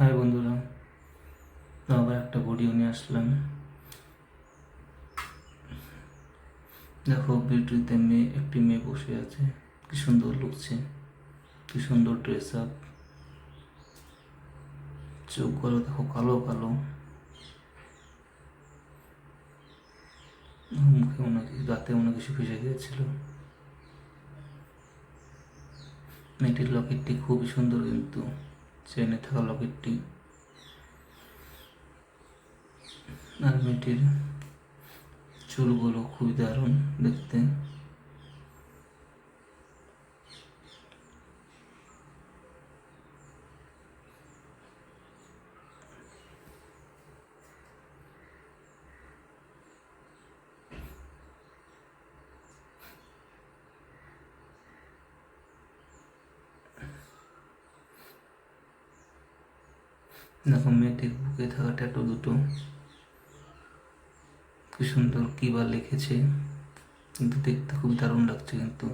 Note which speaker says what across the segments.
Speaker 1: High বন্ধুরা, আবার একটা ভিডিও নিয়ে আসলাম। দেখো, ভিডিওতে একটি মেয়ে বসে আছে, কি সুন্দর লাগছে, কি সুন্দর ড্রেস আপ, চোখগুলো দেখো কালো কালো, মুখে রাতে মনে কিছু ফেসে গিয়েছিল। মেয়েটির লকেটটি খুবই সুন্দর, কিন্তু চেনে থাকা লকেটটি। আর মেয়েটির চুলগুলো খুবই দারুণ দেখতে। দেখো, মেয়েটির বুকে থাকা ট্যাটু দুটো কি সুন্দর, কি বা লিখেছে, কিন্তু দেখতে খুব দারুণ লাগছে। কিন্তু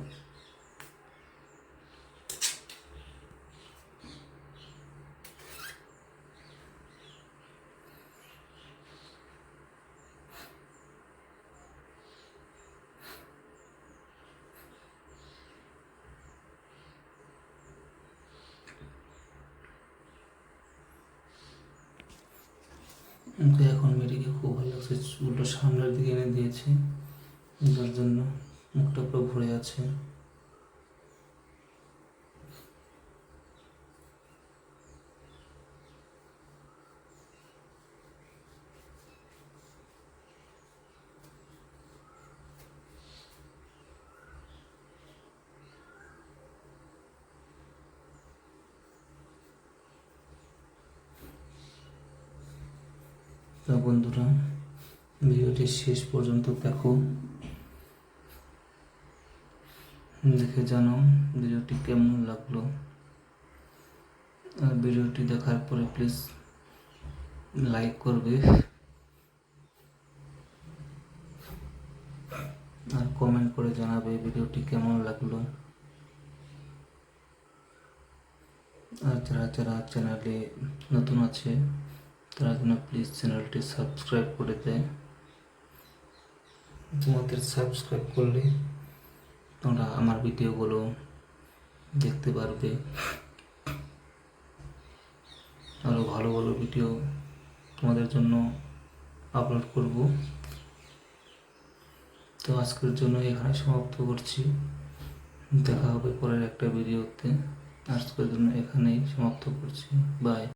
Speaker 1: এখন মেয়েটিকে খুব ভালো লাগছে, চুলটা সামনের দিকে এনে দিয়েছে, যার জন্য মুখটা পুরো ভরে আছে। তো বন্ধুরা, ভিডিওটি শেষ পর্যন্ত দেখো, দেখে জানাও ভিডিওটি কেমন লাগলো। আর ভিডিওটি দেখার পরে প্লিজ লাইক করবে আর কমেন্ট করে জানাবে ভিডিওটি কেমন লাগলো। আর যারা যারা চ্যানেলে নতুন আছে তারা যেন প্লিজ চ্যানেলটি সাবস্ক্রাইব করে দেয়। তোমাদের সাবস্ক্রাইব করলে তোমরা আমার ভিডিওগুলো দেখতে পারবে, আরও ভালো ভালো ভিডিও তোমাদের জন্য আপলোড করব। তো আজকের জন্য এখানে সমাপ্ত করছি, দেখা হবে পরের একটা ভিডিওতে। আজকের জন্য এখানেই সমাপ্ত করছি, বাই।